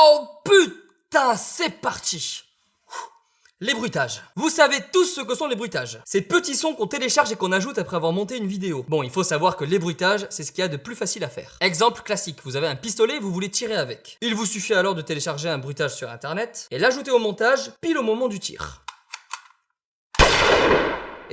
Oh putain, c'est parti. Les bruitages. Vous savez tous ce que sont les bruitages. Ces petits sons qu'on télécharge et qu'on ajoute après avoir monté une vidéo. Bon, il faut savoir que les bruitages, c'est ce qu'il y a de plus facile à faire. Exemple classique, vous avez un pistolet et vous voulez tirer avec. Il vous suffit alors de télécharger un bruitage sur internet et l'ajouter au montage pile au moment du tir.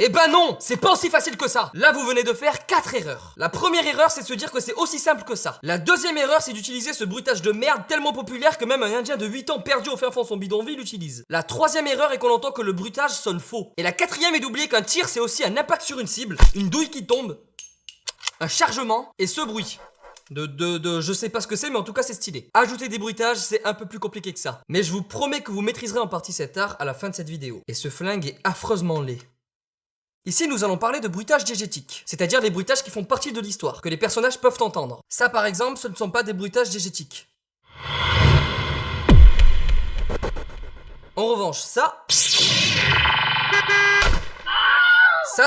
Eh ben non, c'est pas aussi facile que ça. Là, vous venez de faire 4 erreurs. La première erreur, c'est de se dire que c'est aussi simple que ça. La deuxième erreur, c'est d'utiliser ce bruitage de merde tellement populaire que même un indien de 8 ans perdu au fin fond de son bidonville l'utilise. La troisième erreur est qu'on entend que le bruitage sonne faux. Et la quatrième est d'oublier qu'un tir, c'est aussi un impact sur une cible, une douille qui tombe, un chargement et ce bruit. Je sais pas ce que c'est, mais en tout cas c'est stylé. Ajouter des bruitages, c'est un peu plus compliqué que ça. Mais je vous promets que vous maîtriserez en partie cet art à la fin de cette vidéo. Et ce flingue est affreusement laid. Ici, nous allons parler de bruitage diégétique, c'est-à-dire les bruitages qui font partie de l'histoire, que les personnages peuvent entendre. Ça, par exemple, ce ne sont pas des bruitages diégétiques. En revanche, ça,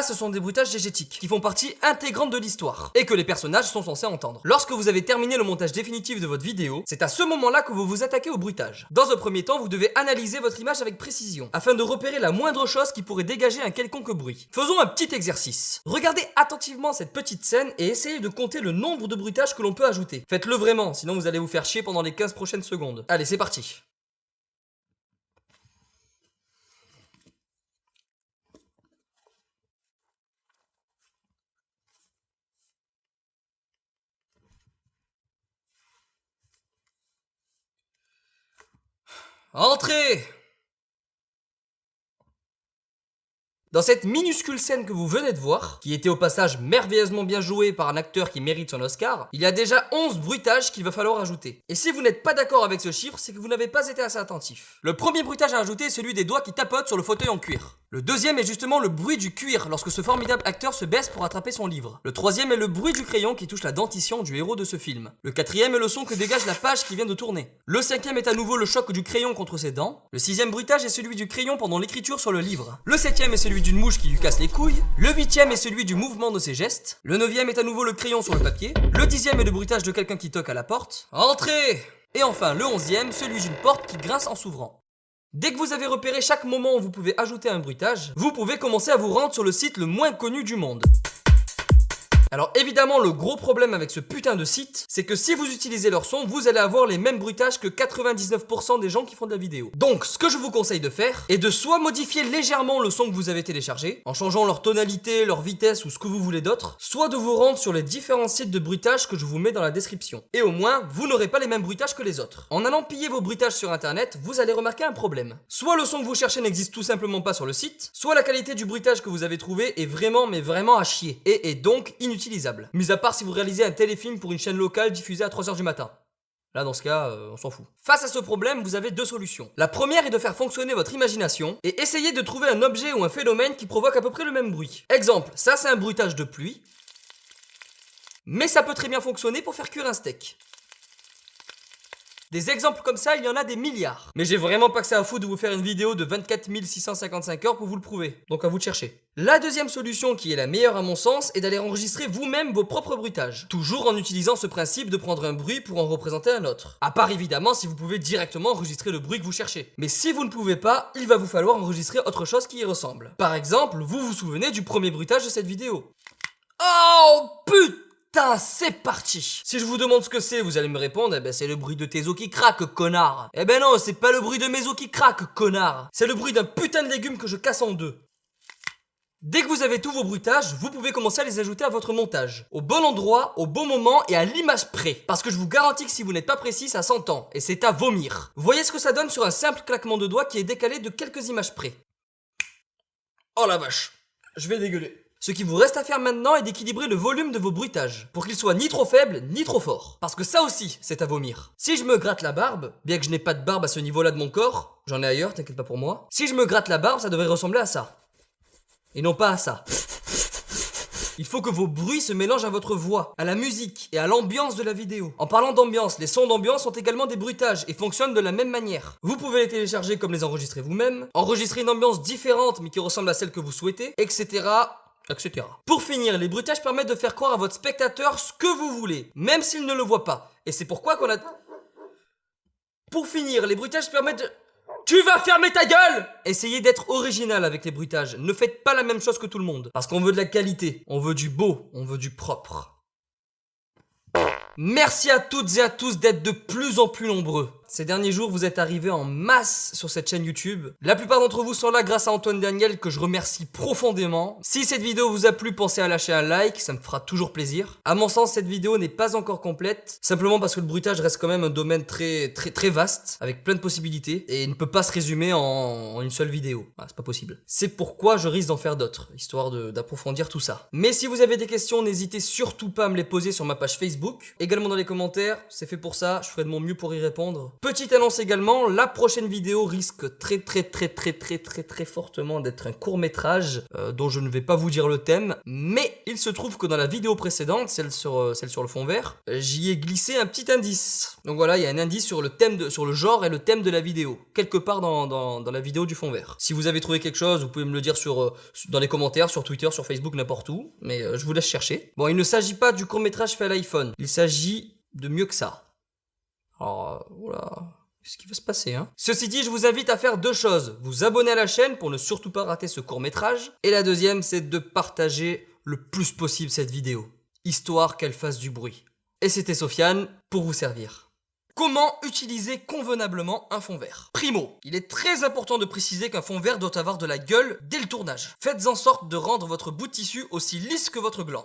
ce sont des bruitages diégétiques, qui font partie intégrante de l'histoire, et que les personnages sont censés entendre. Lorsque vous avez terminé le montage définitif de votre vidéo, c'est à ce moment-là que vous vous attaquez au bruitage. Dans un premier temps, vous devez analyser votre image avec précision, afin de repérer la moindre chose qui pourrait dégager un quelconque bruit. Faisons un petit exercice. Regardez attentivement cette petite scène et essayez de compter le nombre de bruitages que l'on peut ajouter. Faites-le vraiment, sinon vous allez vous faire chier pendant les 15 prochaines secondes. Allez, c'est parti. Entrez! Dans cette minuscule scène que vous venez de voir, qui était au passage merveilleusement bien jouée par un acteur qui mérite son Oscar, il y a déjà 11 bruitages qu'il va falloir ajouter. Et si vous n'êtes pas d'accord avec ce chiffre, c'est que vous n'avez pas été assez attentif. Le premier bruitage à ajouter est celui des doigts qui tapotent sur le fauteuil en cuir. Le deuxième est justement le bruit du cuir lorsque ce formidable acteur se baisse pour attraper son livre. Le troisième est le bruit du crayon qui touche la dentition du héros de ce film. Le quatrième est le son que dégage la page qui vient de tourner. Le cinquième est à nouveau le choc du crayon contre ses dents. Le sixième bruitage est celui du crayon pendant l'écriture sur le livre. Le septième est celui d'une mouche qui lui casse les couilles. Le huitième est celui du mouvement de ses gestes. Le neuvième est à nouveau le crayon sur le papier. Le dixième est le bruitage de quelqu'un qui toque à la porte. Entrez! Et enfin le onzième, celui d'une porte qui grince en s'ouvrant. Dès que vous avez repéré chaque moment où vous pouvez ajouter un bruitage, vous pouvez commencer à vous rendre sur le site le moins connu du monde. Alors évidemment, le gros problème avec ce putain de site, c'est que si vous utilisez leur son, vous allez avoir les mêmes bruitages que 99% des gens qui font de la vidéo. Donc, ce que je vous conseille de faire est de soit modifier légèrement le son que vous avez téléchargé, en changeant leur tonalité, leur vitesse ou ce que vous voulez d'autre, soit de vous rendre sur les différents sites de bruitage que je vous mets dans la description. Et au moins, vous n'aurez pas les mêmes bruitages que les autres. En allant piller vos bruitages sur internet, vous allez remarquer un problème. Soit le son que vous cherchez n'existe tout simplement pas sur le site, soit la qualité du bruitage que vous avez trouvé est vraiment mais vraiment à chier, et est donc inutilisable. Mis à part si vous réalisez un téléfilm pour une chaîne locale diffusée à 3h du matin. Là, dans ce cas, on s'en fout. Face à ce problème, vous avez deux solutions. La première est de faire fonctionner votre imagination et essayer de trouver un objet ou un phénomène qui provoque à peu près le même bruit. Exemple, ça c'est un bruitage de pluie, mais ça peut très bien fonctionner pour faire cuire un steak. Des exemples comme ça, il y en a des milliards. Mais j'ai vraiment pas que ça à foutre de vous faire une vidéo de 24 655 heures pour vous le prouver. Donc à vous de chercher. La deuxième solution, qui est la meilleure à mon sens, est d'aller enregistrer vous-même vos propres bruitages. Toujours en utilisant ce principe de prendre un bruit pour en représenter un autre. À part évidemment si vous pouvez directement enregistrer le bruit que vous cherchez. Mais si vous ne pouvez pas, il va vous falloir enregistrer autre chose qui y ressemble. Par exemple, vous vous souvenez du premier bruitage de cette vidéo. Oh putain! Putain, c'est parti! Si je vous demande ce que c'est, vous allez me répondre, eh ben c'est le bruit de tes os qui craquent, connard! Eh ben non, c'est pas le bruit de mes os qui craquent, connard! C'est le bruit d'un putain de légume que je casse en deux. Dès que vous avez tous vos bruitages, vous pouvez commencer à les ajouter à votre montage. Au bon endroit, au bon moment et à l'image près. Parce que je vous garantis que si vous n'êtes pas précis, ça s'entend. Et c'est à vomir. Voyez ce que ça donne sur un simple claquement de doigts qui est décalé de quelques images près. Oh la vache! Je vais dégueuler. Ce qui vous reste à faire maintenant est d'équilibrer le volume de vos bruitages, pour qu'il soit ni trop faible, ni trop fort. Parce que ça aussi, c'est à vomir. Si je me gratte la barbe, bien que je n'ai pas de barbe à ce niveau-là de mon corps, j'en ai ailleurs, t'inquiète pas pour moi. Si je me gratte la barbe, ça devrait ressembler à ça. Et non pas à ça. Il faut que vos bruits se mélangent à votre voix, à la musique et à l'ambiance de la vidéo. En parlant d'ambiance, les sons d'ambiance sont également des bruitages et fonctionnent de la même manière. Vous pouvez les télécharger comme les enregistrer vous-même, enregistrer une ambiance différente mais qui ressemble à celle que vous souhaitez, etc. etc. Pour finir, les bruitages permettent de faire croire à votre spectateur ce que vous voulez, même s'il ne le voit pas. Et c'est pourquoi qu'on a... Pour finir, les bruitages permettent de... Tu vas fermer ta gueule! Essayez d'être original avec les bruitages. Ne faites pas la même chose que tout le monde. Parce qu'on veut de la qualité, on veut du beau, on veut du propre. Merci à toutes et à tous d'être de plus en plus nombreux. Ces derniers jours, vous êtes arrivés en masse sur cette chaîne YouTube. La plupart d'entre vous sont là grâce à Antoine Daniel, que je remercie profondément. Si cette vidéo vous a plu, pensez à lâcher un like, ça me fera toujours plaisir. À mon sens, cette vidéo n'est pas encore complète, simplement parce que le bruitage reste quand même un domaine très vaste, avec plein de possibilités, et il ne peut pas se résumer en une seule vidéo. Ah, c'est pas possible. C'est pourquoi je risque d'en faire d'autres, histoire d'approfondir tout ça. Mais si vous avez des questions, n'hésitez surtout pas à me les poser sur ma page Facebook, également dans les commentaires, c'est fait pour ça, je ferai de mon mieux pour y répondre. Petite annonce également, la prochaine vidéo risque très fortement d'être un court-métrage dont je ne vais pas vous dire le thème, mais il se trouve que dans la vidéo précédente, celle sur le fond vert, j'y ai glissé un petit indice. Donc voilà, il y a un indice sur sur le genre et le thème de la vidéo, quelque part dans la vidéo du fond vert. Si vous avez trouvé quelque chose, vous pouvez me le dire dans les commentaires, sur Twitter, sur Facebook, n'importe où, mais je vous laisse chercher. Bon, il ne s'agit pas du court-métrage fait à l'iPhone, il s'agit de mieux que ça. Alors, voilà, qu'est-ce qui va se passer, hein? Ceci dit, je vous invite à faire deux choses. Vous abonner à la chaîne pour ne surtout pas rater ce court-métrage. Et la deuxième, c'est de partager le plus possible cette vidéo, histoire qu'elle fasse du bruit. Et c'était Sofiane pour vous servir. Comment utiliser convenablement un fond vert? Primo, il est très important de préciser qu'un fond vert doit avoir de la gueule dès le tournage. Faites en sorte de rendre votre bout de tissu aussi lisse que votre gland.